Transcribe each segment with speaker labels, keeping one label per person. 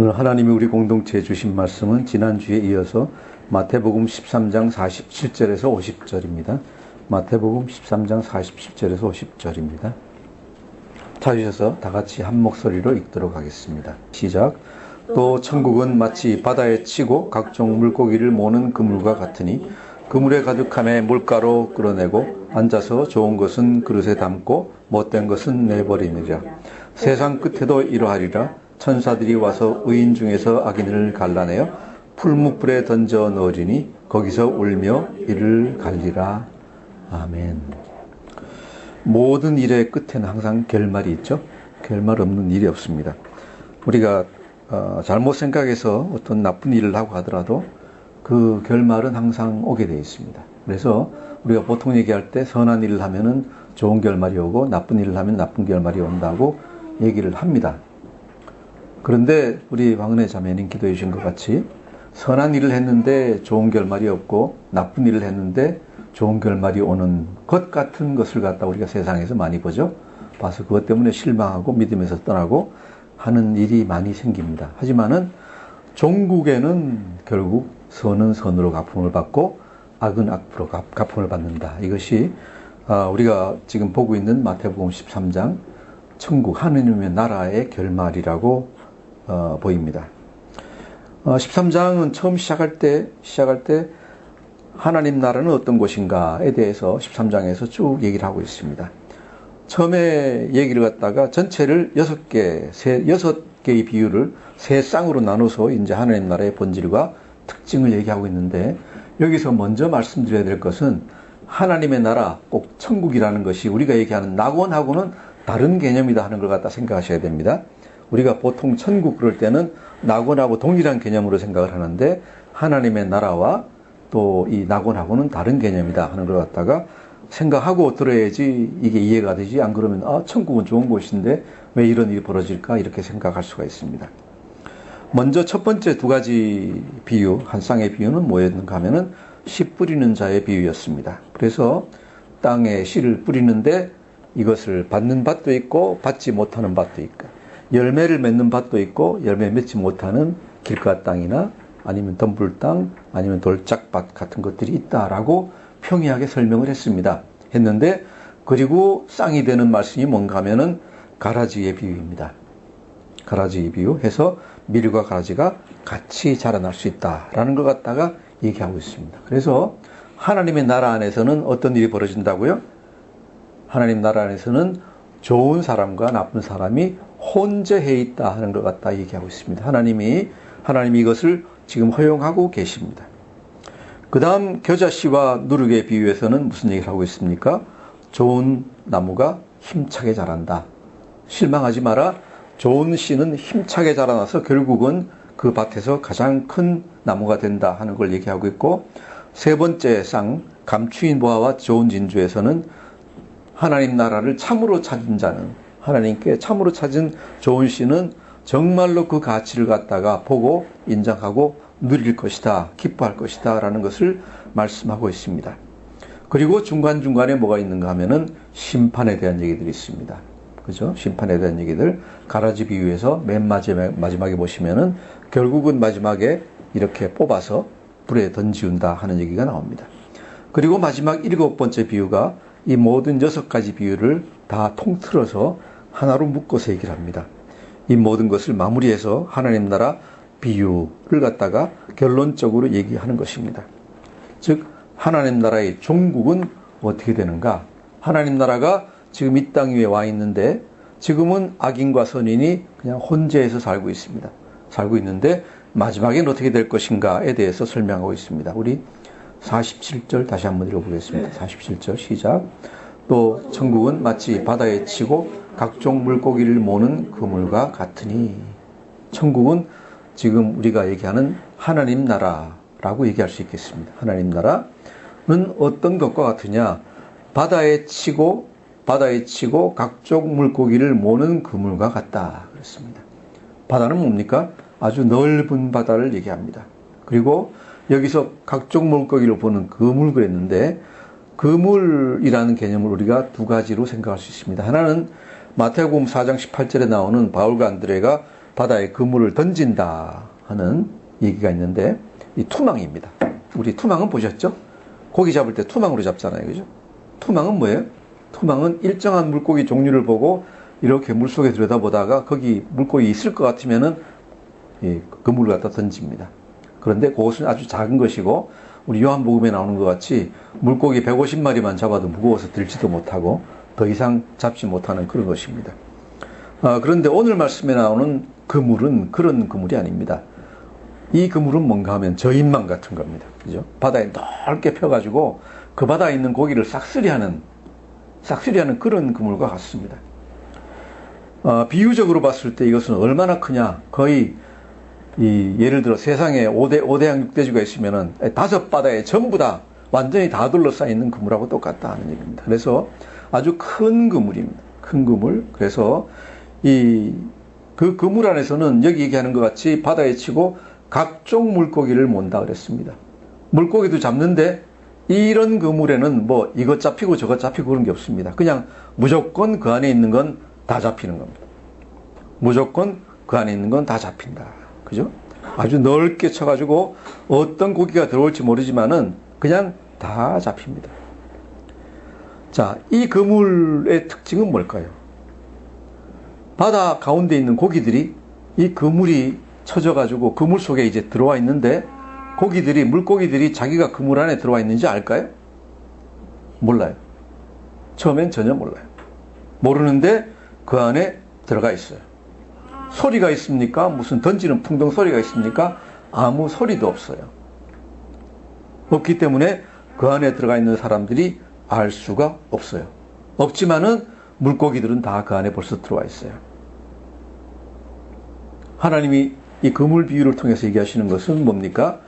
Speaker 1: 오늘 하나님이 우리 공동체에 주신 말씀은 지난주에 이어서 마태복음 13장 47절에서 50절입니다. 마태복음 13장 47절에서 50절입니다. 찾으셔서 다 같이 한 목소리로 읽도록 하겠습니다. 시작. 또 천국은 마치 바다에 치고 각종 물고기를 모는 그물과 같으니 그물에 가득함에 물가로 끌어내고 앉아서 좋은 것은 그릇에 담고 못된 것은 내버리느니라. 세상 끝에도 이러하리라. 천사들이 와서 의인 중에서 악인을 갈라내어 풀무불에 던져 넣으리니 거기서 울며 이를 갈리라. 아멘. 모든 일의 끝에는 항상 결말이 있죠. 결말 없는 일이 없습니다. 우리가 잘못 생각해서 어떤 나쁜 일을 하고 하더라도 그 결말은 항상 오게 되어 있습니다. 그래서 우리가 보통 얘기할 때 선한 일을 하면은 좋은 결말이 오고 나쁜 일을 하면 나쁜 결말이 온다고 얘기를 합니다. 그런데 우리 황은혜 자매님 기도해 주신 것 같이 선한 일을 했는데 좋은 결말이 없고 나쁜 일을 했는데 좋은 결말이 오는 것 같은 것을 갖다 우리가 세상에서 많이 보죠. 봐서 그것 때문에 실망하고 믿음에서 떠나고 하는 일이 많이 생깁니다. 하지만은 종국에는 결국 선은 선으로 갚음을 받고 악은 악으로 갚음을 받는다. 이것이 우리가 지금 보고 있는 마태복음 13장 천국 하느님의 나라의 결말이라고 보입니다. 13장은 처음 시작할 때 하나님 나라는 어떤 곳인가에 대해서 13장에서 쭉 얘기를 하고 있습니다. 처음에 얘기를 갖다가 전체를 6개의 비유를 세 쌍으로 나눠서 이제 하나님 나라의 본질과 특징을 얘기하고 있는데 여기서 먼저 말씀드려야 될 것은 하나님의 나라, 꼭 천국이라는 것이 우리가 얘기하는 낙원하고는 다른 개념이다 하는 걸 갖다 생각하셔야 됩니다. 우리가 보통 천국 그럴 때는 낙원하고 동일한 개념으로 생각을 하는데 하나님의 나라와 또 이 낙원하고는 다른 개념이다 하는 걸 갖다가 생각하고 들어야지 이게 이해가 되지. 안 그러면 천국은 좋은 곳인데 왜 이런 일이 벌어질까 이렇게 생각할 수가 있습니다. 먼저 첫 번째 두 가지 비유, 한 쌍의 비유는 뭐였는가 하면은 씨 뿌리는 자의 비유였습니다. 그래서 땅에 씨를 뿌리는데 이것을 받는 밭도 있고 받지 못하는 밭도 있고 열매를 맺는 밭도 있고 열매 맺지 못하는 길가 땅이나 아니면 덤불 땅 아니면 돌짝밭 같은 것들이 있다라고 평이하게 설명을 했는데 그리고 쌍이 되는 말씀이 뭔가 하면은 가라지의 비유입니다. 가라지의 비유 해서 밀과 가라지가 같이 자라날 수 있다라는 것 갖다가 얘기하고 있습니다. 그래서 하나님의 나라 안에서는 어떤 일이 벌어진다고요? 하나님 나라 안에서는 좋은 사람과 나쁜 사람이 혼재해 있다 하는 것 갖다 얘기하고 있습니다. 하나님이 이것을 지금 허용하고 계십니다. 그 다음 겨자씨와 누룩의 비유에서는 무슨 얘기를 하고 있습니까? 좋은 나무가 힘차게 자란다. 실망하지 마라. 좋은 씨는 힘차게 자라나서 결국은 그 밭에서 가장 큰 나무가 된다 하는 걸 얘기하고 있고 세 번째 쌍 감추인 보화와 좋은 진주에서는 하나님 나라를 참으로 찾은 자는 하나님께 참으로 찾은 좋은 씨는 정말로 그 가치를 갖다가 보고 인정하고 누릴 것이다, 기뻐할 것이다 라는 것을 말씀하고 있습니다. 그리고 중간중간에 뭐가 있는가 하면은 심판에 대한 얘기들이 있습니다. 그죠? 심판에 대한 얘기들 가라지 비유에서 맨 마지막에 보시면은 결국은 마지막에 이렇게 뽑아서 불에 던지운다 하는 얘기가 나옵니다. 그리고 마지막 7번째 비유가 이 모든 6가지 비유를 다 통틀어서 하나로 묶어서 얘기를 합니다. 이 모든 것을 마무리해서 하나님 나라 비유를 갖다가 결론적으로 얘기하는 것입니다. 즉 하나님 나라의 종국은 어떻게 되는가? 하나님 나라가 지금 이 땅 위에 와 있는데 지금은 악인과 선인이 그냥 혼재해서 살고 있습니다. 살고 있는데 마지막엔 어떻게 될 것인가에 대해서 설명하고 있습니다. 우리 47절 다시 한번 읽어보겠습니다. 47절 시작. 또 천국은 마치 바다에 치고 각종 물고기를 모는 그물과 같으니 천국은 지금 우리가 얘기하는 하나님 나라라고 얘기할 수 있겠습니다. 하나님 나라는 어떤 것과 같으냐? 바다에 치고 각종 물고기를 모는 그물과 같다 그랬습니다. 바다는 뭡니까? 아주 넓은 바다를 얘기합니다. 그리고 여기서 각종 물고기를 보는 그물 그랬는데 그물이라는 개념을 우리가 두 가지로 생각할 수 있습니다. 하나는 마태복음 4장 18절에 나오는 바울과 안드레가 바다에 그물을 던진다 하는 얘기가 있는데, 이 투망입니다. 우리 투망은 보셨죠? 고기 잡을 때 투망으로 잡잖아요. 그죠? 투망은 뭐예요? 투망은 일정한 물고기 종류를 보고 이렇게 물속에 들여다보다가 거기 물고기 있을 것 같으면은 이 그물을 갖다 던집니다. 그런데 그것은 아주 작은 것이고, 우리 요한복음에 나오는 것 같이 물고기 150마리만 잡아도 무거워서 들지도 못하고 더 이상 잡지 못하는 그런 것입니다. 그런데 오늘 말씀에 나오는 그물은 그런 그물이 아닙니다. 이 그물은 뭔가 하면 저인망 같은 겁니다. 그죠? 바다에 넓게 펴가지고 그 바다에 있는 고기를 싹쓸이하는 그런 그물과 같습니다. 비유적으로 봤을 때 이것은 얼마나 크냐. 거의 예를 들어 세상에 5대양 6대주가 있으면은 5바다에 전부 다 완전히 다 둘러싸여 있는 그물하고 똑같다 하는 얘기입니다. 그래서 아주 큰 그물입니다. 큰 그물. 그래서 그 그물 안에서는 여기 얘기하는 것 같이 바다에 치고 각종 물고기를 몬다 그랬습니다. 물고기도 잡는데 이런 그물에는 뭐 이것 잡히고 저것 잡히고 그런 게 없습니다. 그냥 무조건 그 안에 있는 건 다 잡히는 겁니다. 무조건 그 안에 있는 건 다 잡힌다. 그죠? 아주 넓게 쳐가지고 어떤 고기가 들어올지 모르지만은 그냥 다 잡힙니다. 자, 이 그물의 특징은 뭘까요? 바다 가운데 있는 고기들이 이 그물이 쳐져가지고 그물 속에 이제 들어와 있는데 물고기들이 자기가 그물 안에 들어와 있는지 알까요? 몰라요. 처음엔 전혀 몰라요. 모르는데 그 안에 들어가 있어요. 소리가 있습니까? 무슨 던지는 풍덩 소리가 있습니까? 아무 소리도 없어요. 없기 때문에 그 안에 들어가 있는 사람들이 알 수가 없어요. 없지만은 물고기들은 다 그 안에 벌써 들어와 있어요. 하나님이 이 그물 비유를 통해서 얘기하시는 것은 뭡니까?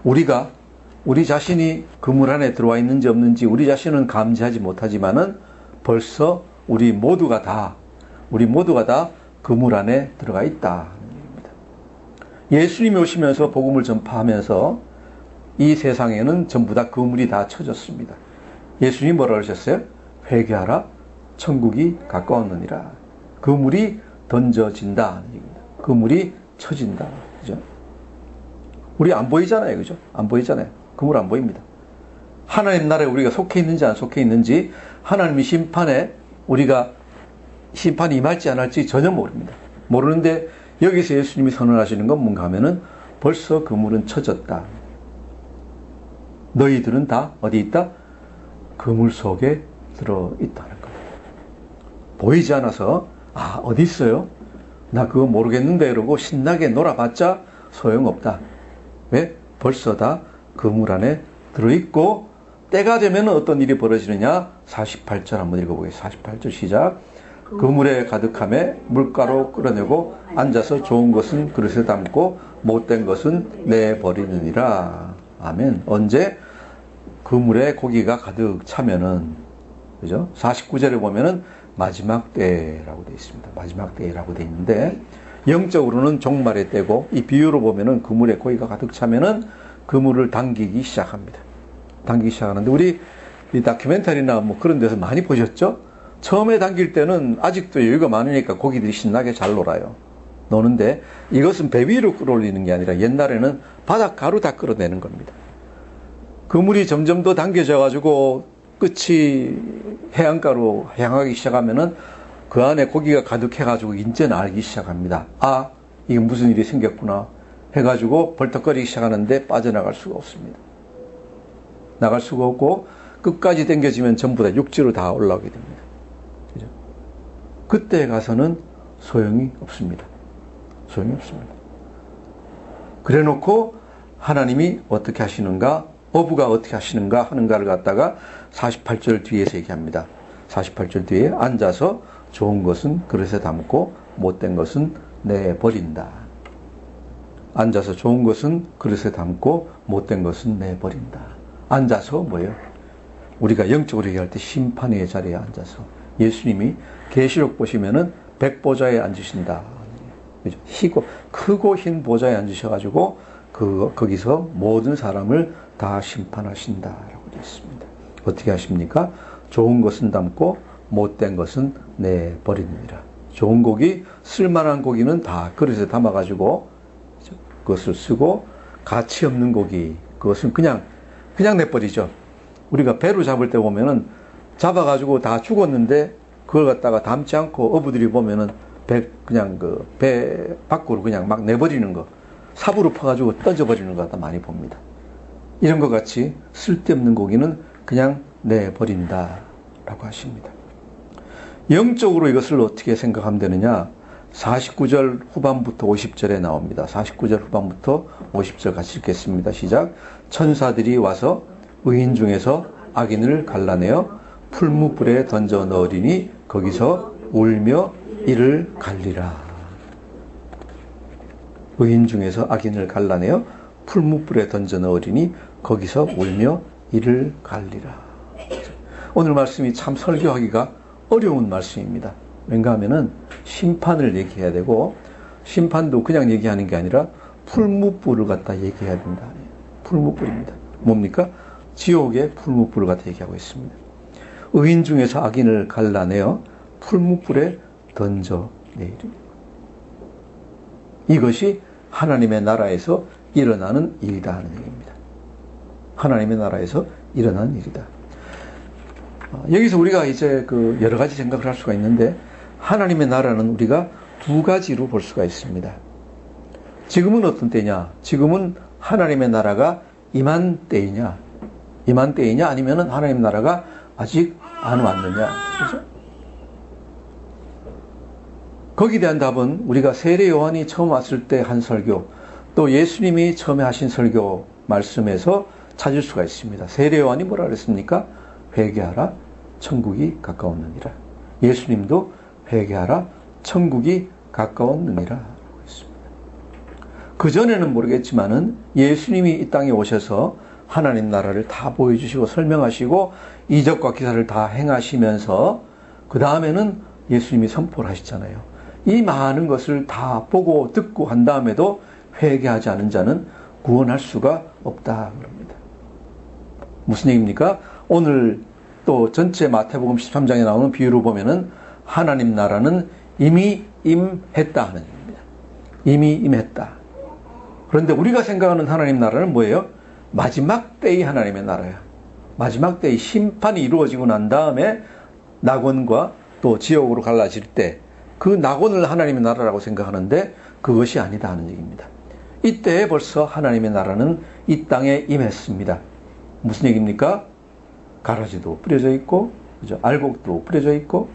Speaker 1: 우리 자신이 그물 안에 들어와 있는지 없는지 우리 자신은 감지하지 못하지만은 벌써 우리 모두가 다 그물 안에 들어가 있다. 예수님이 오시면서 복음을 전파하면서 이 세상에는 전부 다 그물이 다 쳐졌습니다. 예수님이 뭐라 그러셨어요? 회개하라, 천국이 가까웠느니라. 그물이 던져진다. 그물이 쳐진다. 그죠? 우리 안 보이잖아요. 그죠? 안 보이잖아요. 그물 안 보입니다. 하나님 나라에 우리가 속해 있는지 안 속해 있는지, 하나님의 심판이 임할지 안 할지 전혀 모릅니다. 모르는데 여기서 예수님이 선언하시는 건 뭔가 하면은 벌써 그물은 쳐졌다. 너희들은 다 어디 있다? 그물 속에 들어있다는 겁니다. 보이지 않아서 어디 있어요? 나 그거 모르겠는데 이러고 신나게 놀아봤자 소용없다. 왜? 벌써 다 그물 안에 들어있고 때가 되면 어떤 일이 벌어지느냐? 48절 한번 읽어보겠습니다. 48절 시작. 그물에 가득함에 물가로 끌어내고 앉아서 좋은 것은 그릇에 담고 못된 것은 내버리느니라. 아멘. 언제? 그물에 고기가 가득 차면은, 그죠? 49절에 보면은 마지막 때라고 되어 있습니다. 마지막 때라고 되어 있는데, 영적으로는 종말의 때고, 이 비유로 보면은 그물에 고기가 가득 차면은 그물을 당기기 시작합니다. 당기기 시작하는데, 우리 이 다큐멘터리나 뭐 그런 데서 많이 보셨죠? 처음에 당길 때는 아직도 여유가 많으니까 고기들이 신나게 잘 놀아요. 노는데 이것은 배 위로 끌어올리는 게 아니라 옛날에는 바닷가로 다 끌어내는 겁니다. 그물이 점점 더 당겨져 가지고 끝이 해안가로 향하기 시작하면은 그 안에 고기가 가득해 가지고 이제는 알기 시작합니다. 이게 무슨 일이 생겼구나 해가지고 벌떡거리기 시작하는데 빠져나갈 수가 없습니다. 나갈 수가 없고 끝까지 당겨지면 전부 다 육지로 다 올라오게 됩니다. 그죠? 그때 가서는 소용이 없습니다. 소용이 없습니다. 그래 놓고 하나님이 어떻게 하시는가, 어부가 어떻게 하시는가 하는가를 갖다가 48절 뒤에서 얘기합니다. 48절 뒤에 앉아서 좋은 것은 그릇에 담고 못된 것은 내버린다. 앉아서 좋은 것은 그릇에 담고 못된 것은 내버린다. 앉아서 뭐예요? 우리가 영적으로 얘기할 때 심판의 자리에 앉아서 예수님이 계시록 보시면은 백보좌에 앉으신다. 그죠? 크고 흰 보좌에 앉으셔가지고 거기서 모든 사람을 다 심판하신다라고 되어 있습니다. 어떻게 하십니까? 좋은 것은 담고 못된 것은 내버리느니라. 좋은 고기, 쓸만한 고기는 다 그릇에 담아가지고 그것을 쓰고, 가치 없는 고기, 그것은 그냥 내버리죠. 우리가 배로 잡을 때 보면은 잡아가지고 다 죽었는데 그걸 갖다가 담지 않고 어부들이 보면은 그냥 그 배 밖으로 그냥 막 내버리는 거, 삽으로 퍼가지고 던져버리는 거 갖다 많이 봅니다. 이런 것 같이 쓸데없는 고기는 그냥 내버린다라고 하십니다. 영적으로 이것을 어떻게 생각하면 되느냐? 49절 후반부터 50절에 나옵니다. 49절 후반부터 50절 같이 읽겠습니다. 시작. 천사들이 와서 의인 중에서 악인을 갈라내어 풀무불에 던져 넣으리니 거기서 울며 이를 갈리라. 의인 중에서 악인을 갈라내어 풀무불에 던져 넣으리니 거기서 울며 이를 갈리라. 오늘 말씀이 참 설교하기가 어려운 말씀입니다. 왠가 하면은 심판을 얘기해야 되고, 심판도 그냥 얘기하는 게 아니라 풀무불을 갖다 얘기해야 된다. 풀무불입니다. 뭡니까? 지옥의 풀무불을 갖다 얘기하고 있습니다. 의인 중에서 악인을 갈라내어 풀무불에 던져 내리니. 이것이 하나님의 나라에서 일어나는 일이다 하는 얘기입니다. 하나님의 나라에서 일어나는 일이다. 여기서 우리가 이제 그 여러 가지 생각을 할 수가 있는데, 하나님의 나라는 우리가 두 가지로 볼 수가 있습니다. 지금은 어떤 때냐? 지금은 하나님의 나라가 임한 때이냐? 아니면은 하나님의 나라가 아직 안 왔느냐? 그죠? 거기에 대한 답은 우리가 세례 요한이 처음 왔을 때 한 설교, 또 예수님이 처음에 하신 설교 말씀에서 찾을 수가 있습니다. 세례 요한이 뭐라 그랬습니까? 회개하라, 천국이 가까웠느니라. 예수님도 회개하라, 천국이 가까웠느니라 라고 했습니다. 그전에는 모르겠지만은 예수님이 이 땅에 오셔서 하나님 나라를 다 보여주시고 설명하시고 이적과 기사를 다 행하시면서 그 다음에는 예수님이 선포를 하시잖아요. 이 많은 것을 다 보고 듣고 한 다음에도 회개하지 않은 자는 구원할 수가 없다 그럽니다. 무슨 얘기입니까? 오늘 또 전체 마태복음 13장에 나오는 비유로 보면은 하나님 나라는 이미 임했다 하는 얘기입니다. 이미 임했다. 그런데 우리가 생각하는 하나님 나라는 뭐예요? 마지막 때의 하나님의 나라예요. 마지막 때의 심판이 이루어지고 난 다음에 낙원과 또 지옥으로 갈라질 때 그 낙원을 하나님의 나라라고 생각하는데 그것이 아니다 하는 얘기입니다. 이때 벌써 하나님의 나라는 이 땅에 임했습니다. 무슨 얘기입니까? 가라지도 뿌려져 있고, 그죠? 알곡도 뿌려져 있고,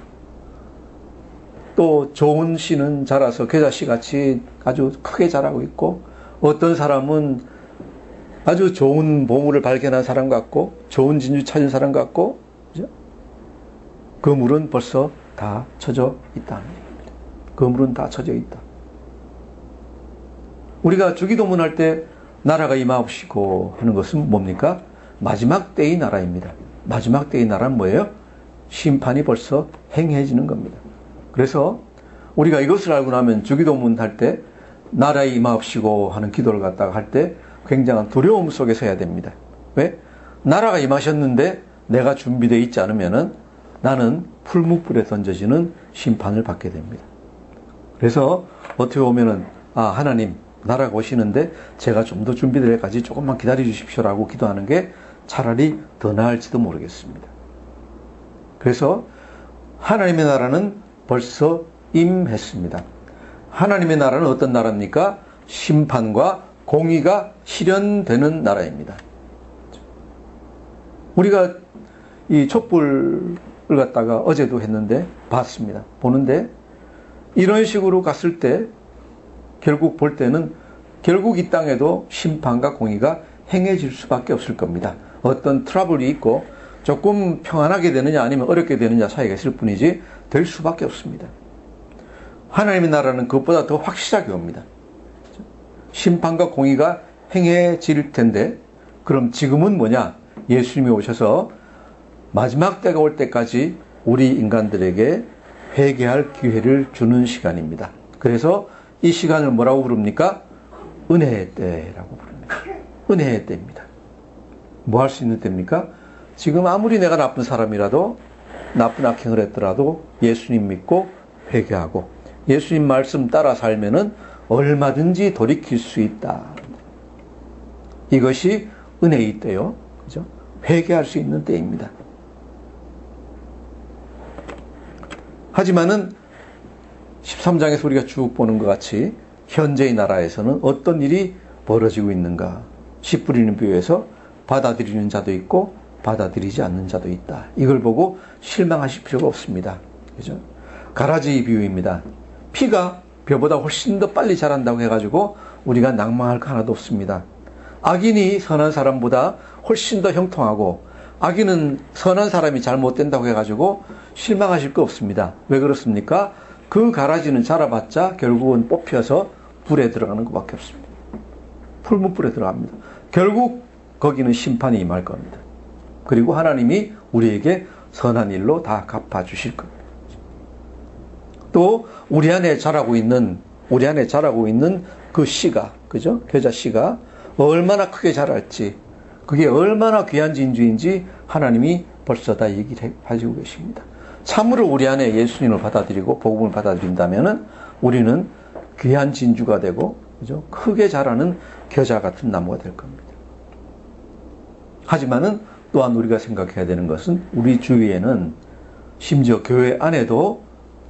Speaker 1: 또 좋은 씨는 자라서 겨자씨 같이 아주 크게 자라고 있고, 어떤 사람은 아주 좋은 보물을 발견한 사람 같고, 좋은 진주 찾은 사람 같고, 그죠? 그 물은 벌써 다 쳐져 있다는 얘기입니다. 그 물은 다 쳐져 있다. 우리가 주기도문 할 때 나라가 임하옵시고 하는 것은 뭡니까? 마지막 때의 나라입니다. 마지막 때의 나라는 뭐예요? 심판이 벌써 행해지는 겁니다. 그래서 우리가 이것을 알고 나면 주기도문 할 때 나라에 임하옵시고 하는 기도를 갖다가 할 때 굉장한 두려움 속에서 해야 됩니다. 왜? 나라가 임하셨는데 내가 준비되어 있지 않으면은 나는 풀무불에 던져지는 심판을 받게 됩니다. 그래서 어떻게 보면은 하나님 나라가 오시는데 제가 좀 더 준비될 때까지 조금만 기다려 주십시오라고 기도하는 게 차라리 더 나을지도 모르겠습니다. 그래서 하나님의 나라는 벌써 임했습니다. 하나님의 나라는 어떤 나라입니까? 심판과 공의가 실현되는 나라입니다. 우리가 이 촛불을 갖다가 어제도 했는데 봤습니다. 보는데 이런 식으로 갔을 때 결국 볼 때는 결국 이 땅에도 심판과 공의가 행해질 수밖에 없을 겁니다. 어떤 트러블이 있고 조금 평안하게 되느냐 아니면 어렵게 되느냐 차이가 있을 뿐이지 될 수밖에 없습니다. 하나님의 나라는 그것보다 더 확실하게 옵니다. 심판과 공의가 행해질 텐데 그럼 지금은 뭐냐? 예수님이 오셔서 마지막 때가 올 때까지 우리 인간들에게 회개할 기회를 주는 시간입니다. 그래서 이 시간을 뭐라고 부릅니까? 은혜의 때라고 부릅니다. 은혜의 때입니다. 뭐 할 수 있는 때입니까? 지금 아무리 내가 나쁜 사람이라도 나쁜 악행을 했더라도 예수님 믿고 회개하고 예수님 말씀 따라 살면은 얼마든지 돌이킬 수 있다. 이것이 은혜의 때요. 그죠? 회개할 수 있는 때입니다. 하지만은 13장에서 우리가 쭉 보는 것 같이 현재의 나라에서는 어떤 일이 벌어지고 있는가? 씨 뿌리는 비유에서 받아들이는 자도 있고 받아들이지 않는 자도 있다. 이걸 보고 실망하실 필요가 없습니다. 그죠? 가라지 비유입니다. 피가 벼보다 훨씬 더 빨리 자란다고 해가지고 우리가 낭망할 거 하나도 없습니다. 악인이 선한 사람보다 훨씬 더 형통하고 악인은 선한 사람이 잘못된다고 해가지고 실망하실 거 없습니다. 왜 그렇습니까? 그 가라지는 자라봤자 결국은 뽑혀서 불에 들어가는 것밖에 없습니다. 풀무불에 들어갑니다. 결국 거기는 심판이 임할 겁니다. 그리고 하나님이 우리에게 선한 일로 다 갚아주실 겁니다. 또 우리 안에 자라고 있는 그 씨가, 그죠? 겨자 씨가 얼마나 크게 자랄지, 그게 얼마나 귀한 진주인지 하나님이 벌써 다 얘기를 해주고 계십니다. 참으로 우리 안에 예수님을 받아들이고 복음을 받아들인다면은 우리는 귀한 진주가 되고, 그죠? 크게 자라는 겨자 같은 나무가 될 겁니다. 하지만은 또한 우리가 생각해야 되는 것은 우리 주위에는 심지어 교회 안에도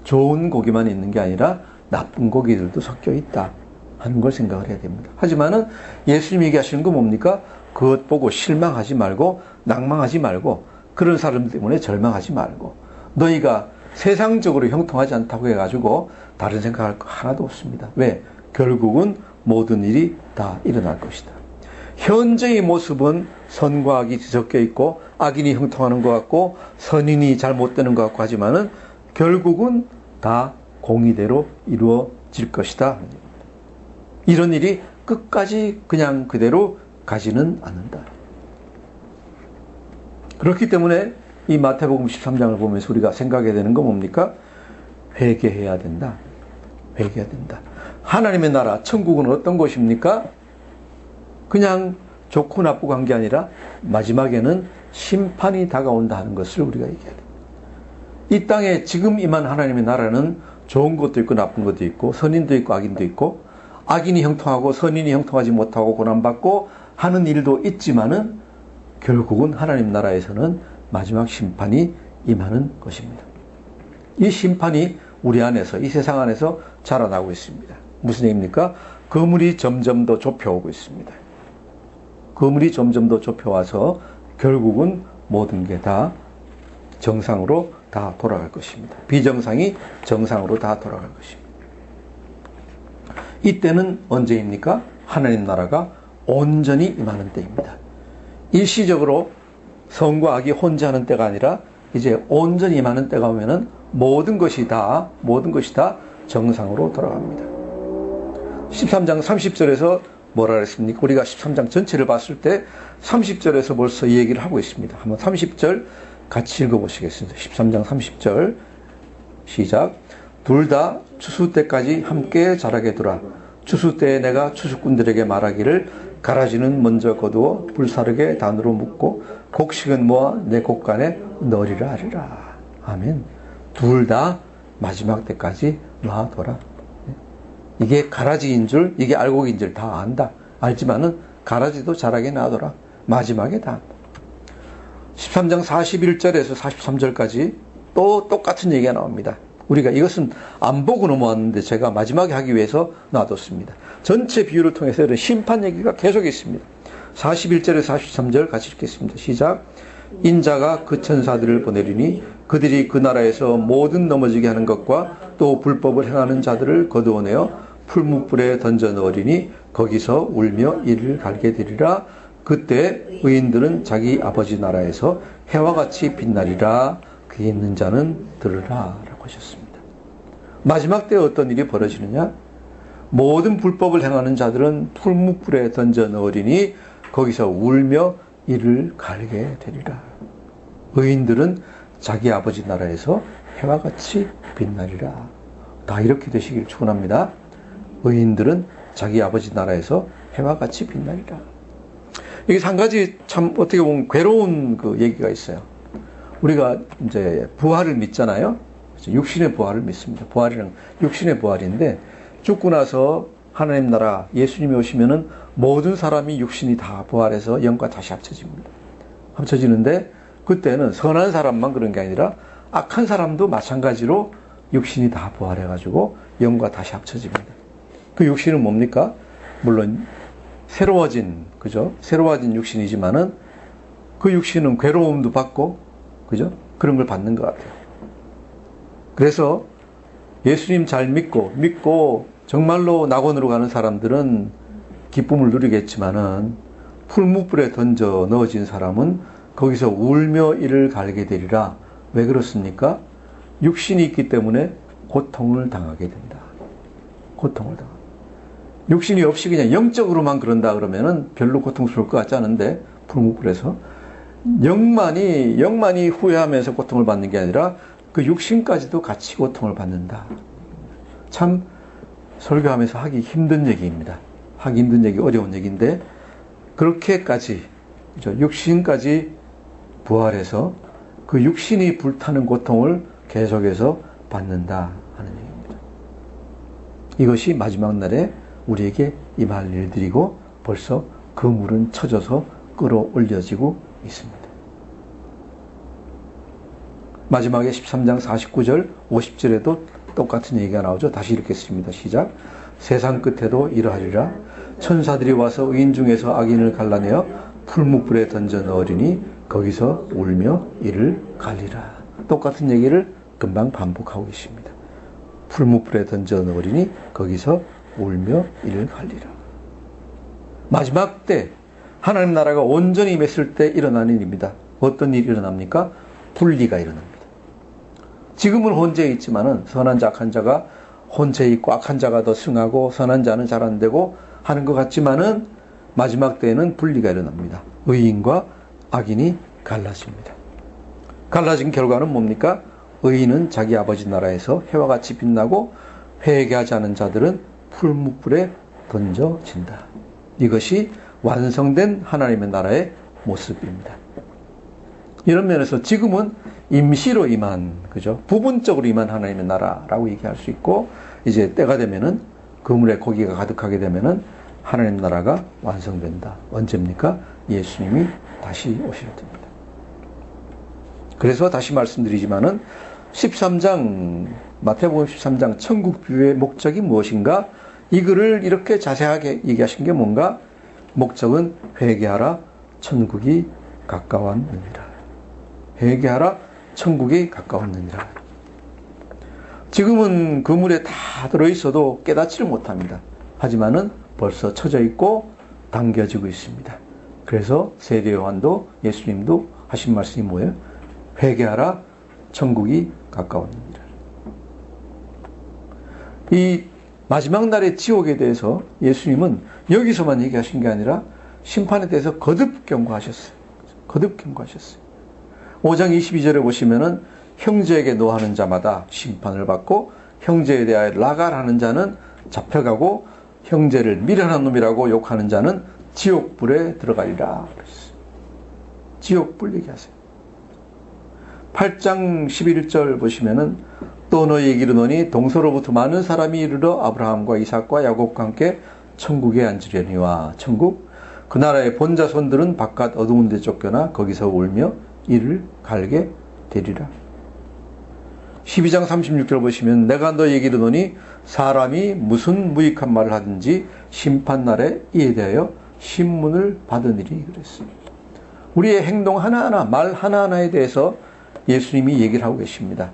Speaker 1: 좋은 고기만 있는 게 아니라 나쁜 고기들도 섞여 있다 하는 걸 생각을 해야 됩니다. 하지만은 예수님이 얘기하시는 건 뭡니까? 그것 보고 실망하지 말고 낭망하지 말고 그런 사람 때문에 절망하지 말고 너희가 세상적으로 형통하지 않다고 해가지고 다른 생각할 거 하나도 없습니다. 왜? 결국은 모든 일이 다 일어날 것이다. 현재의 모습은 선과 악이 뒤섞여 있고 악인이 형통하는 것 같고 선인이 잘못되는 것 같고 하지만은 결국은 다 공의대로 이루어질 것이다. 이런 일이 끝까지 그냥 그대로 가지는 않는다. 그렇기 때문에 이 마태복음 13장을 보면서 우리가 생각해야 되는 건 뭡니까? 회개해야 된다. 회개해야 된다. 하나님의 나라, 천국은 어떤 것입니까? 그냥 좋고 나쁘고 한 게 아니라 마지막에는 심판이 다가온다 하는 것을 우리가 얘기해야 됩니다. 이 땅에 지금 임한 하나님의 나라는 좋은 것도 있고 나쁜 것도 있고 선인도 있고 악인도 있고 악인이 형통하고 선인이 형통하지 못하고 고난받고 하는 일도 있지만은 결국은 하나님 나라에서는 마지막 심판이 임하는 것입니다. 이 심판이 우리 안에서 이 세상 안에서 자라나고 있습니다. 무슨 얘기입니까? 그물이 점점 더 좁혀오고 있습니다. 그물이 점점 더 좁혀와서 결국은 모든 게 다 정상으로 다 돌아갈 것입니다. 비정상이 정상으로 다 돌아갈 것입니다. 이때는 언제입니까? 하나님 나라가 온전히 임하는 때입니다. 일시적으로 선과 악이 혼재하는 때가 아니라 이제 온전히 임하는 때가 오면은 모든 것이 다 정상으로 돌아갑니다. 13장 30절에서 뭐라 그랬습니까? 우리가 13장 전체를 봤을 때 30절에서 벌써 이 얘기를 하고 있습니다. 한번 30절 같이 읽어보시겠습니다. 13장 30절 시작. 둘 다 추수 때까지 함께 자라게 두라. 추수 때에 내가 추수꾼들에게 말하기를 가라지는 먼저 거두어 불사르게 단으로 묶고 곡식은 모아 내 곡간에 넣으리라 하리라. 아멘. 둘 다 마지막 때까지 놔둬라. 이게 가라지인 줄, 이게 알곡인 줄 다 안다. 알지만은 가라지도 자라게 놔둬라. 마지막에 다 안다. 13장 41절에서 43절까지 또 똑같은 얘기가 나옵니다. 우리가 이것은 안 보고 넘어왔는데 제가 마지막에 하기 위해서 놔뒀습니다. 전체 비유를 통해서 이런 심판 얘기가 계속 있습니다. 41절에서 43절 같이 읽겠습니다. 시작. 인자가 그 천사들을 보내리니 그들이 그 나라에서 모든 넘어지게 하는 것과 또 불법을 행하는 자들을 거두어내어 풀무불에 던져 넣으리니 거기서 울며 이를 갈게 되리라. 그때 의인들은 자기 아버지 나라에서 해와 같이 빛나리라. 귀 있는 자는 들으라 라고 하셨습니다. 마지막 때에 어떤 일이 벌어지느냐? 모든 불법을 행하는 자들은 풀무불에 던져 넣으리니 거기서 울며 이를 갈게 되리라. 의인들은 자기 아버지 나라에서 해와 같이 빛나리라. 다 이렇게 되시길 축원합니다. 의인들은 자기 아버지 나라에서 해와 같이 빛나리라. 여기서 한 가지 참 어떻게 보면 괴로운 그 얘기가 있어요. 우리가 이제 부활을 믿잖아요. 육신의 부활을 믿습니다. 부활이란 육신의 부활인데 죽고 나서 하나님 나라 예수님이 오시면은 모든 사람이 육신이 다 부활해서 영과 다시 합쳐집니다. 합쳐지는데 그때는 선한 사람만 그런 게 아니라 악한 사람도 마찬가지로 육신이 다 부활해가지고 영과 다시 합쳐집니다. 그 육신은 뭡니까? 물론 새로워진 육신이지만은 그 육신은 괴로움도 받고 그죠? 그런 걸 받는 것 같아요. 그래서 예수님 잘 믿고 정말로 낙원으로 가는 사람들은 기쁨을 누리겠지만은 풀무불에 던져 넣어진 사람은 거기서 울며 이를 갈게 되리라. 왜 그렇습니까? 육신이 있기 때문에 고통을 당하게 된다. 고통을 당한다. 육신이 없이 그냥 영적으로만 그런다 그러면은 별로 고통스러울 것 같지 않은데 풀무불에서 영만이 후회하면서 고통을 받는 게 아니라 그 육신까지도 같이 고통을 받는다. 참 설교하면서 하기 힘든 얘기입니다. 하기 힘든 얘기, 어려운 얘기인데 그렇게까지 육신까지 부활해서 그 육신이 불타는 고통을 계속해서 받는다 하는 얘기입니다. 이것이 마지막 날에 우리에게 임할 일들이고 벌써 그 물은 쳐져서 끌어올려지고 있습니다. 마지막에 13장 49절 50절에도 똑같은 얘기가 나오죠. 다시 읽겠습니다. 시작. 세상 끝에도 이러하리라. 천사들이 와서 의인 중에서 악인을 갈라내어 풀무불에 던져 넣으리니 거기서 울며 이를 갈리라. 똑같은 얘기를 금방 반복하고 계십니다. 풀무불에 던져 넣으리니 거기서 울며 이를 갈리라. 마지막 때 하나님 나라가 온전히 임했을 때 일어나는 일입니다. 어떤 일이 일어납니까? 분리가 일어납니다. 지금은 혼재해 있지만은 선한 자, 악한 자가 혼재해 있고 악한 자가 더 승하고 선한 자는 잘 안 되고 하는 것 같지만은 마지막 때에는 분리가 일어납니다. 의인과 악인이 갈라집니다. 갈라진 결과는 뭡니까? 의인은 자기 아버지 나라에서 해와 같이 빛나고 회개하지 않은 자들은 풀무불에 던져진다. 이것이 완성된 하나님의 나라의 모습입니다. 이런 면에서 지금은 임시로 임한, 그죠? 부분적으로 임한 하나님의 나라라고 얘기할 수 있고, 이제 때가 되면은, 그물에 고기가 가득하게 되면은 하나님 나라가 완성된다. 언제입니까? 예수님이 다시 오실 때입니다. 그래서 다시 말씀드리지만은, 마태복음 13장 천국 비유의 목적이 무엇인가? 이 글을 이렇게 자세하게 얘기하신 게 뭔가? 목적은 회개하라, 천국이 가까웠느니라. 회개하라, 천국이 가까웠느니라. 지금은 그물에 다 들어있어도 깨닫지를 못합니다. 하지만은 벌써 쳐져 있고 당겨지고 있습니다. 그래서 세례 요한도 예수님도 하신 말씀이 뭐예요? 회개하라, 천국이 가까웠느니라. 이 마지막 날의 지옥에 대해서 예수님은 여기서만 얘기하신 게 아니라 심판에 대해서 거듭 경고하셨어요. 거듭 경고하셨어요. 5장 22절에 보시면은 형제에게 노하는 자마다 심판을 받고 형제에 대하여 라갈하는 자는 잡혀가고 형제를 미련한 놈이라고 욕하는 자는 지옥불에 들어가리라. 지옥불 얘기하세요. 8장 11절 보시면은 또 너희에게 이르노니 동서로부터 많은 사람이 이르러 아브라함과 이삭과 야곱과 함께 천국에 앉으려니와 천국 그 나라의 본자손들은 바깥 어두운 데 쫓겨나 거기서 울며 이를 갈게 되리라. 12장 36절 보시면 내가 너희에게 이르노니 사람이 무슨 무익한 말을 하든지 심판날에 이에 대하여 신문을 받으리니 그랬어요. 우리의 행동 하나하나, 말 하나하나에 대해서 예수님이 얘기를 하고 계십니다.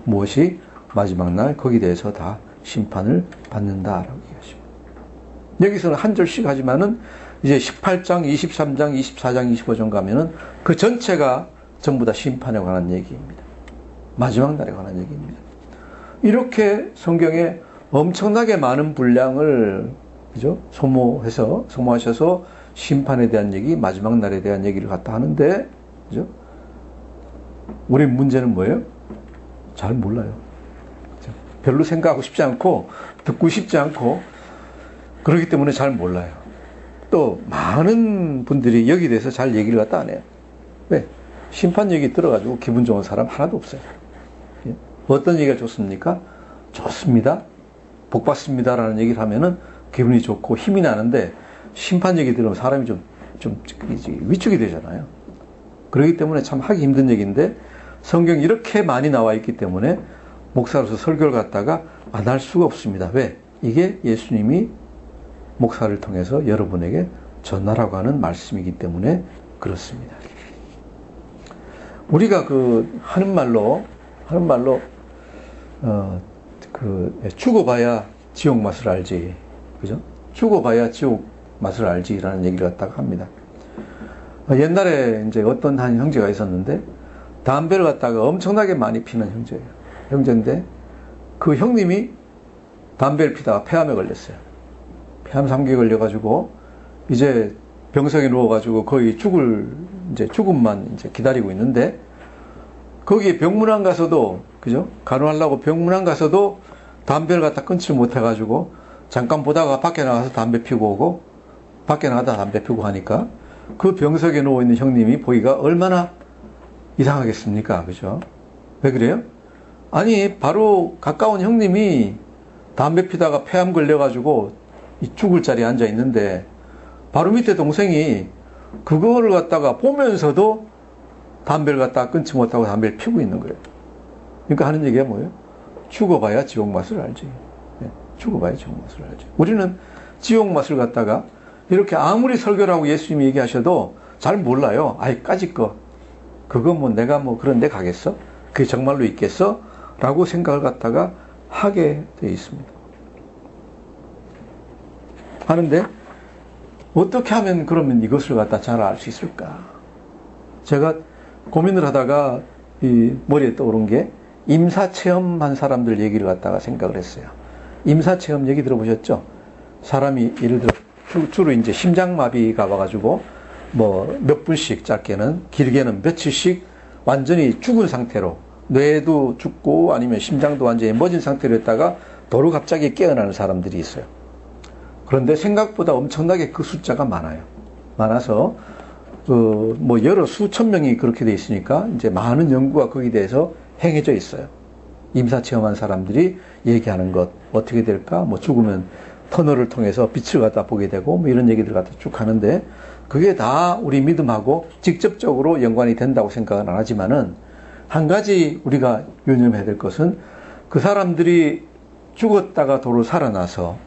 Speaker 1: 무엇이? 마지막 날 거기에 대해서 다 심판을 받는다라고 얘기하십니다. 여기서는 한 절씩 하지만은 이제 18장, 23장, 24장, 25장 가면은 그 전체가 전부 다 심판에 관한 얘기입니다. 마지막 날에 관한 얘기입니다. 이렇게 성경에 엄청나게 많은 분량을 그죠? 소모하셔서 심판에 대한 얘기, 마지막 날에 대한 얘기를 갖다 하는데, 그죠? 우리 문제는 뭐예요? 잘 몰라요. 그죠? 별로 생각하고 싶지 않고, 듣고 싶지 않고, 그렇기 때문에 잘 몰라요. 또, 많은 분들이 여기에 대해서 잘 얘기를 갖다 안 해요. 왜? 심판 얘기 들어가지고 기분 좋은 사람 하나도 없어요. 예? 어떤 얘기가 좋습니까? 좋습니다. 복 받습니다라는 얘기를 하면은 기분이 좋고 힘이 나는데 심판 얘기 들으면 사람이 좀 위축이 되잖아요. 그렇기 때문에 참 하기 힘든 얘기인데 성경이 이렇게 많이 나와 있기 때문에 목사로서 설교를 갖다가 안 할 수가 없습니다. 왜? 이게 예수님이 목사를 통해서 여러분에게 전하라고 하는 말씀이기 때문에 그렇습니다. 우리가 하는 말로 죽어봐야 지옥 맛을 알지, 그죠? 죽어봐야 지옥 맛을 알지라는 얘기를 갖다가 합니다. 옛날에 이제 어떤 한 형제가 있었는데 담배를 갖다가 엄청나게 많이 피는 형제인데 그 형님이 담배를 피다가 폐암에 걸렸어요. 폐암 3기에 걸려가지고 이제 병석에 누워가지고 거의 죽음만 이제 기다리고 있는데 거기에 병문안 가서도, 그죠? 간호하려고 병문안 가서도 담배를 갖다 끊지 못해가지고 잠깐 보다가 밖에 나가서 담배 피우고 오고 밖에 나가다 담배 피우고 하니까 그 병석에 누워있는 형님이 보기가 얼마나 이상하겠습니까? 그죠? 왜 그래요? 아니, 바로 가까운 형님이 담배 피다가 폐암 걸려가지고 죽을 자리에 앉아 있는데 바로 밑에 동생이 그거를 갖다가 보면서도 담배를 갖다가 끊지 못하고 담배를 피우고 있는 거예요. 그러니까 하는 얘기가 뭐예요? 죽어봐야 지옥 맛을 알지. 네, 죽어봐야 지옥 맛을 알지. 우리는 지옥 맛을 갖다가 이렇게 아무리 설교를 하고 예수님이 얘기하셔도 잘 몰라요. 아이, 까짓 거. 그거 내가 그런 데 가겠어? 그게 정말로 있겠어? 라고 생각을 갖다가 하게 되어 있습니다. 하는데 어떻게 하면 그러면 이것을 갖다 잘 알 수 있을까? 제가 고민을 하다가 이 머리에 떠오른 게 임사체험한 사람들 얘기를 갖다가 생각을 했어요. 임사체험 얘기 들어보셨죠? 사람이 예를 들어 주로 이제 심장마비가 와가지고 몇 분씩 짧게는 길게는 며칠씩 완전히 죽은 상태로 뇌도 죽고 아니면 심장도 완전히 멎은 상태로 있다가 도로 갑자기 깨어나는 사람들이 있어요. 그런데 생각보다 엄청나게 그 숫자가 많아요. 많아서 여러 수천 명이 그렇게 돼 있으니까 이제 많은 연구가 거기에 대해서 행해져 있어요. 임사 체험한 사람들이 얘기하는 것 어떻게 될까? 죽으면 터널을 통해서 빛을 갖다 보게 되고 이런 얘기들 갖다 쭉 하는데 그게 다 우리 믿음하고 직접적으로 연관이 된다고 생각은 안 하지만은 한 가지 우리가 유념해야 될 것은 그 사람들이 죽었다가 도로 살아나서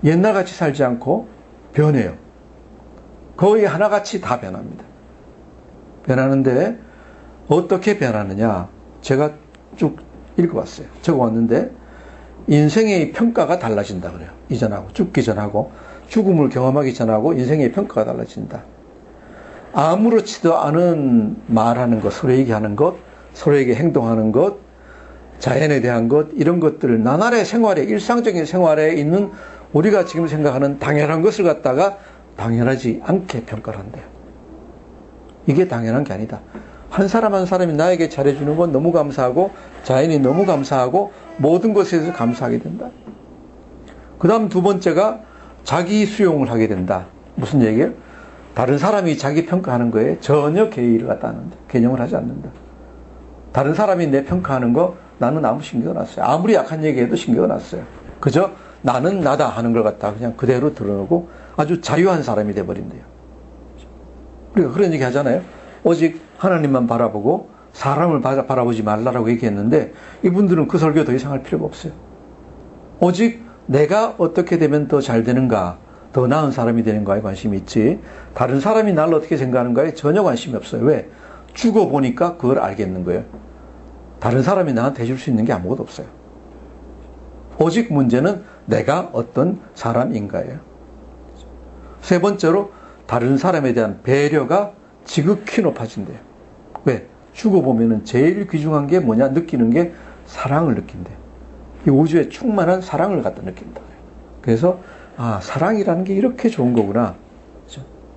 Speaker 1: 옛날같이 살지 않고 변해요. 거의 하나같이 다 변합니다. 변하는데 어떻게 변하느냐 제가 쭉 읽어봤어요. 적어왔는데 인생의 평가가 달라진다 그래요. 이전하고 죽기 전하고 죽음을 경험하기 전하고 인생의 평가가 달라진다. 아무렇지도 않은 말하는 것, 서로 얘기하는 것, 서로에게 행동하는 것, 자연에 대한 것, 이런 것들을 나날의 생활에, 일상적인 생활에 있는 우리가 지금 생각하는 당연한 것을 갖다가 당연하지 않게 평가를 한대요. 이게 당연한 게 아니다. 한 사람 한 사람이 나에게 잘해주는 건 너무 감사하고 자연이 너무 감사하고 모든 것에 대해서 감사하게 된다. 그 다음 두 번째가 자기 수용을 하게 된다. 무슨 얘기예요? 다른 사람이 자기 평가하는 거에 전혀 개의를 갖다 하는다. 개념을 하지 않는다. 다른 사람이 내 평가하는 거 나는 아무 신경 안 났어요. 아무리 약한 얘기해도 신경 안 났어요. 그저 나는 나다 하는 걸 갖다 그냥 그대로 드러내고 아주 자유한 사람이 돼버린대요. 우리가 그런 얘기 하잖아요. 오직 하나님만 바라보고 사람을 바라보지 말라라고 얘기했는데 이분들은 그 설교 더 이상 할 필요가 없어요. 오직 내가 어떻게 되면 더 잘 되는가, 더 나은 사람이 되는가에 관심이 있지 다른 사람이 나를 어떻게 생각하는가에 전혀 관심이 없어요. 왜? 죽어보니까 그걸 알겠는 거예요. 다른 사람이 나한테 해줄 수 있는 게 아무것도 없어요. 오직 문제는 내가 어떤 사람인가예요. 세 번째로 다른 사람에 대한 배려가 지극히 높아진대요. 왜? 죽어보면은 제일 귀중한 게 뭐냐? 느끼는 게 사랑을 느낀대. 이 우주에 충만한 사랑을 갖다 느낀다. 그래서 사랑이라는 게 이렇게 좋은 거구나.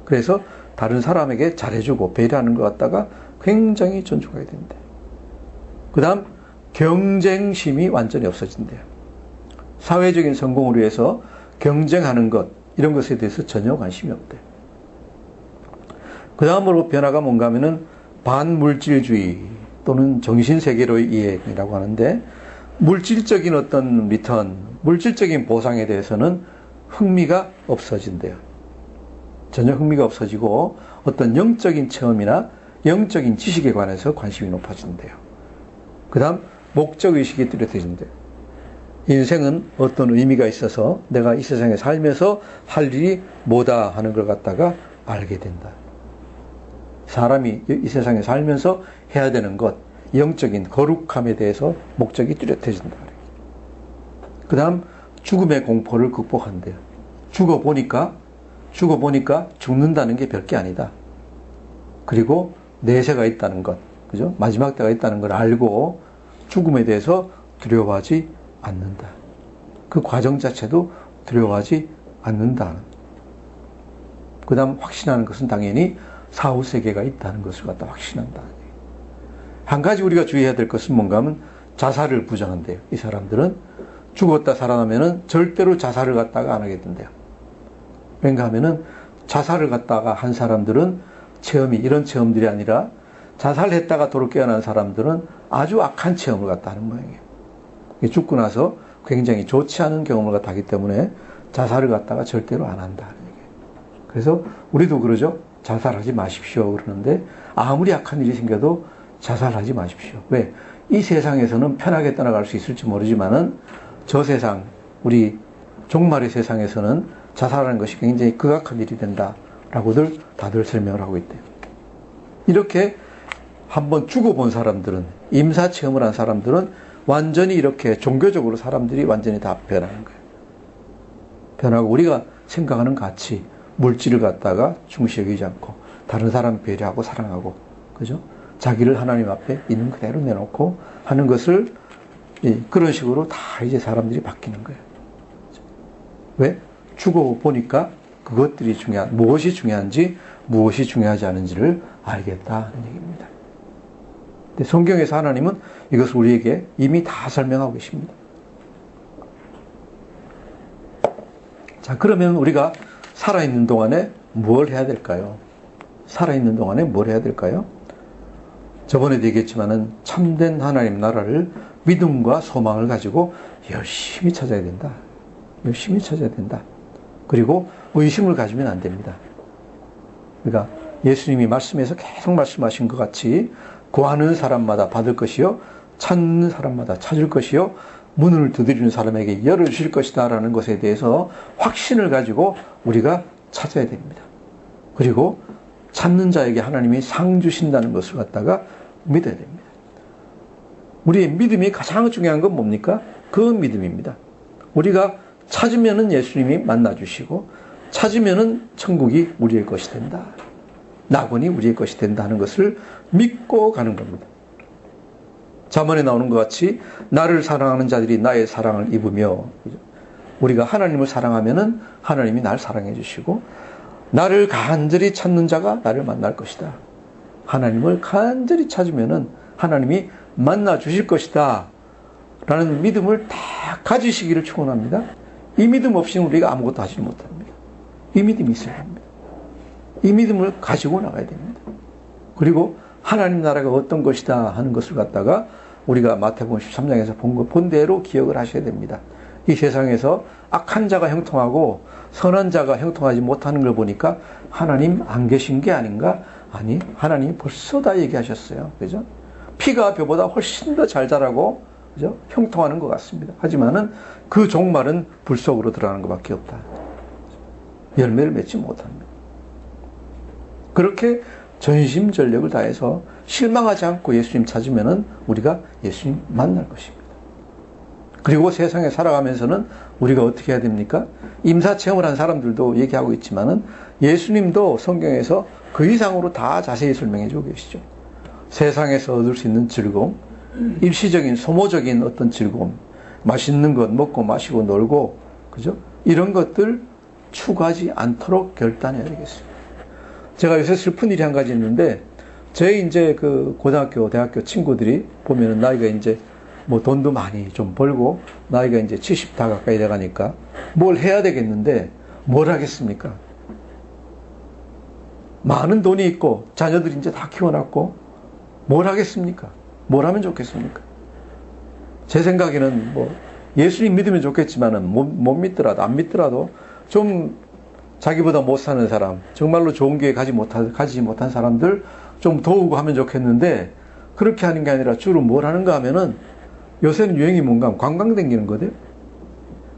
Speaker 1: 그래서 다른 사람에게 잘해주고 배려하는 것 갖다가 굉장히 존중하게 된대. 그 다음 경쟁심이 완전히 없어진대요. 사회적인 성공을 위해서 경쟁하는 것 이런 것에 대해서 전혀 관심이 없대요. 그 다음으로 변화가 뭔가 하면은 반물질주의, 또는 정신세계로의 이해라고 하는데, 물질적인 어떤 리턴, 물질적인 보상에 대해서는 흥미가 없어진대요. 전혀 흥미가 없어지고 어떤 영적인 체험이나 영적인 지식에 관해서 관심이 높아진대요. 그 다음 목적의식이 뚜렷해진대요. 인생은 어떤 의미가 있어서 내가 이 세상에 살면서 할 일이 뭐다 하는 걸 갖다가 알게 된다. 사람이 이 세상에 살면서 해야 되는 것, 영적인 거룩함에 대해서 목적이 뚜렷해진다. 그 다음 죽음의 공포를 극복한대요. 죽어보니까 죽는다는 게 별게 아니다. 그리고 내세가 있다는 것, 그죠? 마지막 때가 있다는 걸 알고 죽음에 대해서 두려워하지 않는다. 그 과정 자체도 두려워하지 않는다. 그 다음 확신하는 것은 당연히 사후세계가 있다는 것을 갖다 확신한다. 한 가지 우리가 주의해야 될 것은 뭔가 하면 자살을 부정한대요. 이 사람들은 죽었다 살아나면은 절대로 자살을 갖다가 안 하게 된대요. 그러니까 하면은 자살을 갖다가 한 사람들은 체험이 이런 체험들이 아니라 자살했다가 도로 깨어난 사람들은 아주 악한 체험을 갖다 하는 모양이에요. 죽고 나서 굉장히 좋지 않은 경험을 갖다 하기 때문에 자살을 갖다가 절대로 안 한다. 그래서 우리도 그러죠. 자살하지 마십시오. 그러는데 아무리 악한 일이 생겨도 자살하지 마십시오. 왜? 이 세상에서는 편하게 떠나갈 수 있을지 모르지만은 저 세상, 우리 종말의 세상에서는 자살하는 것이 굉장히 극악한 일이 된다라고들 다들 설명을 하고 있대요. 이렇게 한번 죽어본 사람들은, 임사체험을 한 사람들은 완전히 이렇게 종교적으로 사람들이 완전히 다 변하는 거예요. 변하고 우리가 생각하는 가치, 물질을 갖다가 중시 여기지 않고 다른 사람 배려하고 사랑하고, 그죠? 자기를 하나님 앞에 있는 그대로 내놓고 하는 것을 그런 식으로 다 이제 사람들이 바뀌는 거예요. 왜? 죽어보니까 그것들이 무엇이 중요한지 무엇이 중요하지 않은지를 알겠다는 얘기입니다. 근데 성경에서 하나님은 이것을 우리에게 이미 다 설명하고 계십니다. 자, 그러면 우리가 살아있는 동안에 뭘 해야 될까요? 살아있는 동안에 뭘 해야 될까요? 저번에도 얘기했지만은 참된 하나님 나라를 믿음과 소망을 가지고 열심히 찾아야 된다. 열심히 찾아야 된다. 그리고 의심을 가지면 안 됩니다. 그러니까 예수님이 말씀에서 계속 말씀하신 것 같이 구하는 사람마다 받을 것이요, 찾는 사람마다 찾을 것이요, 문을 두드리는 사람에게 열어주실 것이다 라는 것에 대해서 확신을 가지고 우리가 찾아야 됩니다. 그리고 찾는 자에게 하나님이 상 주신다는 것을 갖다가 믿어야 됩니다. 우리의 믿음이 가장 중요한 건 뭡니까? 그 믿음입니다. 우리가 찾으면은 예수님이 만나주시고 찾으면은 천국이 우리의 것이 된다. 낙원이 우리의 것이 된다 하는 것을 믿고 가는 겁니다. 잠언에 나오는 것 같이 나를 사랑하는 자들이 나의 사랑을 입으며, 우리가 하나님을 사랑하면은 하나님이 날 사랑해 주시고 나를 간절히 찾는 자가 나를 만날 것이다. 하나님을 간절히 찾으면은 하나님이 만나 주실 것이다 라는 믿음을 다 가지시기를 축원합니다. 이 믿음 없이는 우리가 아무것도 하지 못합니다. 이 믿음이 있어야 합니다. 이 믿음을 가지고 나가야 됩니다. 그리고 하나님 나라가 어떤 것이다 하는 것을 갖다가 우리가 마태복음 13장에서 본 대로 기억을 하셔야 됩니다. 이 세상에서 악한 자가 형통하고 선한 자가 형통하지 못하는 걸 보니까 하나님 안 계신 게 아닌가? 아니, 하나님이 벌써 다 얘기하셨어요. 그죠? 피가 벼보다 훨씬 더 잘 자라고, 그죠? 형통하는 것 같습니다. 하지만은 그 종말은 불 속으로 들어가는 것밖에 없다. 열매를 맺지 못합니다. 그렇게 전심전력을 다해서 실망하지 않고 예수님 찾으면은 우리가 예수님 만날 것입니다. 그리고 세상에 살아가면서는 우리가 어떻게 해야 됩니까? 임사체험을 한 사람들도 얘기하고 있지만은 예수님도 성경에서 그 이상으로 다 자세히 설명해 주고 계시죠. 세상에서 얻을 수 있는 즐거움, 일시적인 소모적인 어떤 즐거움, 맛있는 것 먹고 마시고 놀고, 그죠? 이런 것들 추구하지 않도록 결단해야 되겠습니다. 제가 요새 슬픈 일이 한 가지 있는데, 제 이제 그 고등학교, 대학교 친구들이 보면은 나이가 이제 뭐 돈도 많이 좀 벌고 나이가 이제 70 다 가까이 돼가니까 뭘 해야 되겠는데 뭘 하겠습니까? 많은 돈이 있고 자녀들이 이제 다 키워놨고 뭘 하겠습니까? 뭘 하면 좋겠습니까? 제 생각에는 뭐 예수님 믿으면 좋겠지만은 못 믿더라도 안 믿더라도 좀 자기보다 못 사는 사람, 정말로 좋은 기회 가지지 못한 사람들 좀 도우고 하면 좋겠는데 그렇게 하는 게 아니라 주로 뭘 하는가 하면은 요새는 유행이 뭔가 하면 관광 다니는 거거든.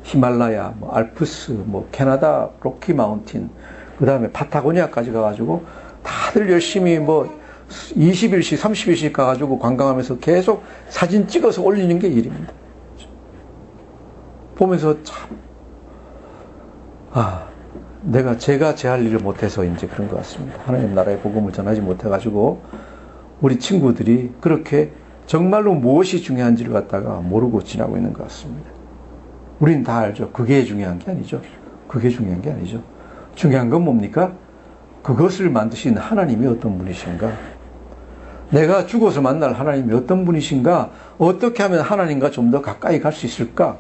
Speaker 1: 히말라야, 뭐 알프스, 뭐 캐나다 로키 마운틴, 그 다음에 파타고니아까지 가가지고 다들 열심히 뭐 20일씩 30일씩 가가지고 관광하면서 계속 사진 찍어서 올리는 게 일입니다. 보면서 참 제가 제 할 일을 못해서 이제 그런 것 같습니다. 하나님 나라의 복음을 전하지 못해가지고 우리 친구들이 그렇게 정말로 무엇이 중요한지를 갖다가 모르고 지나고 있는 것 같습니다. 우린 다 알죠. 그게 중요한 게 아니죠. 그게 중요한 게 아니죠. 중요한 건 뭡니까? 그것을 만드신 하나님이 어떤 분이신가? 내가 죽어서 만날 하나님이 어떤 분이신가? 어떻게 하면 하나님과 좀 더 가까이 갈 수 있을까?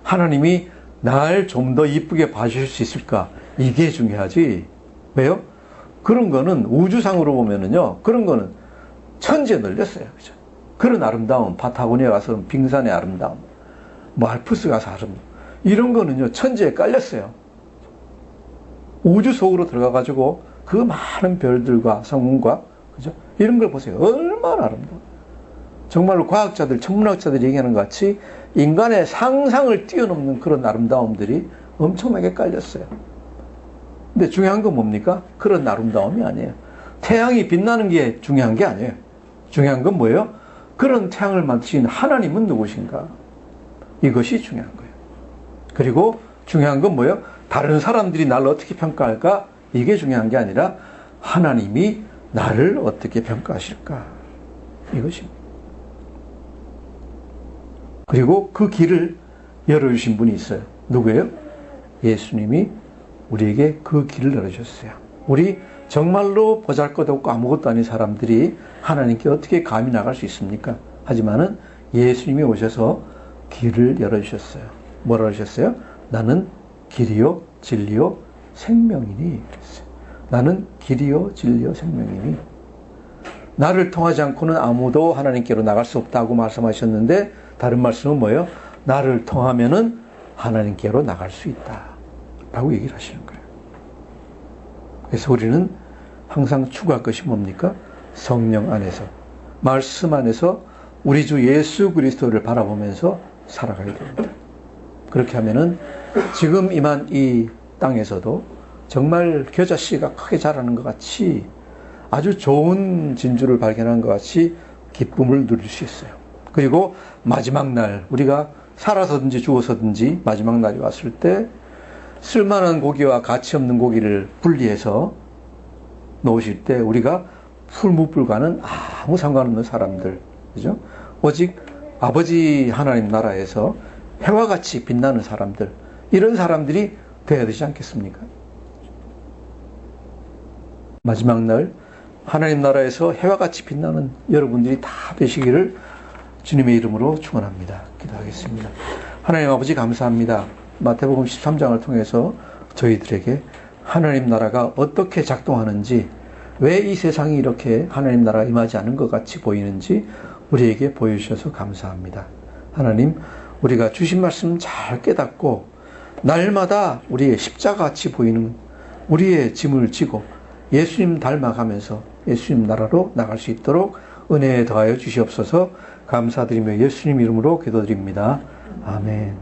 Speaker 1: 하나님이 날 좀 더 이쁘게 봐주실 수 있을까? 이게 중요하지. 왜요? 그런 거는 우주상으로 보면은요, 그런 거는 천지에 널렸어요. 그죠? 그런 아름다움, 파타고니아 가서 빙산의 아름다움, 뭐 알프스 가서 아름다움, 이런 거는요, 천지에 깔렸어요. 우주 속으로 들어가가지고 그 많은 별들과 성운과, 그죠? 이런 걸 보세요. 얼마나 아름다워. 정말로 과학자들, 천문학자들이 얘기하는 것 같이 인간의 상상을 뛰어넘는 그런 아름다움들이 엄청나게 깔렸어요. 근데 중요한 건 뭡니까? 그런 아름다움이 아니에요. 태양이 빛나는 게 중요한 게 아니에요. 중요한 건 뭐예요? 그런 태양을 만드신 하나님은 누구신가? 이것이 중요한 거예요. 그리고 중요한 건 뭐예요? 다른 사람들이 나를 어떻게 평가할까? 이게 중요한 게 아니라 하나님이 나를 어떻게 평가하실까? 이것입니다. 그리고 그 길을 열어주신 분이 있어요. 누구예요? 예수님이 우리에게 그 길을 열어주셨어요. 우리 정말로 보잘것없고 아무것도 아닌 사람들이 하나님께 어떻게 감히 나갈 수 있습니까? 하지만은 예수님이 오셔서 길을 열어주셨어요. 뭐라 하셨어요? 나는 길이요 진리요 생명이니 그랬어요. 나는 길이요 진리요 생명이니 나를 통하지 않고는 아무도 하나님께로 나갈 수 없다고 말씀하셨는데 다른 말씀은 뭐예요? 나를 통하면은 하나님께로 나갈 수 있다 라고 얘기를 하시는 거예요. 그래서 우리는 항상 추구할 것이 뭡니까? 성령 안에서, 말씀 안에서 우리 주 예수 그리스도를 바라보면서 살아가야 됩니다. 그렇게 하면은 지금 임한 이 땅에서도 정말 겨자씨가 크게 자라는 것 같이 아주 좋은 진주를 발견한 것 같이 기쁨을 누릴 수 있어요. 그리고 마지막 날 우리가 살아서든지 죽어서든지 마지막 날이 왔을 때 쓸만한 고기와 가치 없는 고기를 분리해서 놓으실 때 우리가 풀무불과는 아무 상관없는 사람들, 그죠? 오직 아버지 하나님 나라에서 해와 같이 빛나는 사람들, 이런 사람들이 되어야 되지 않겠습니까? 마지막 날 하나님 나라에서 해와 같이 빛나는 여러분들이 다 되시기를 주님의 이름으로 축원합니다. 기도하겠습니다. 하나님 아버지 감사합니다. 마태복음 13장을 통해서 저희들에게 하나님 나라가 어떻게 작동하는지, 왜 이 세상이 이렇게 하나님 나라가 임하지 않은 것 같이 보이는지 우리에게 보여주셔서 감사합니다. 하나님, 우리가 주신 말씀 잘 깨닫고 날마다 우리의 십자가같이 보이는 우리의 짐을 지고 예수님 닮아가면서 예수님 나라로 나갈 수 있도록 은혜에 더하여 주시옵소서. 감사드리며 예수님 이름으로 기도드립니다. 아멘.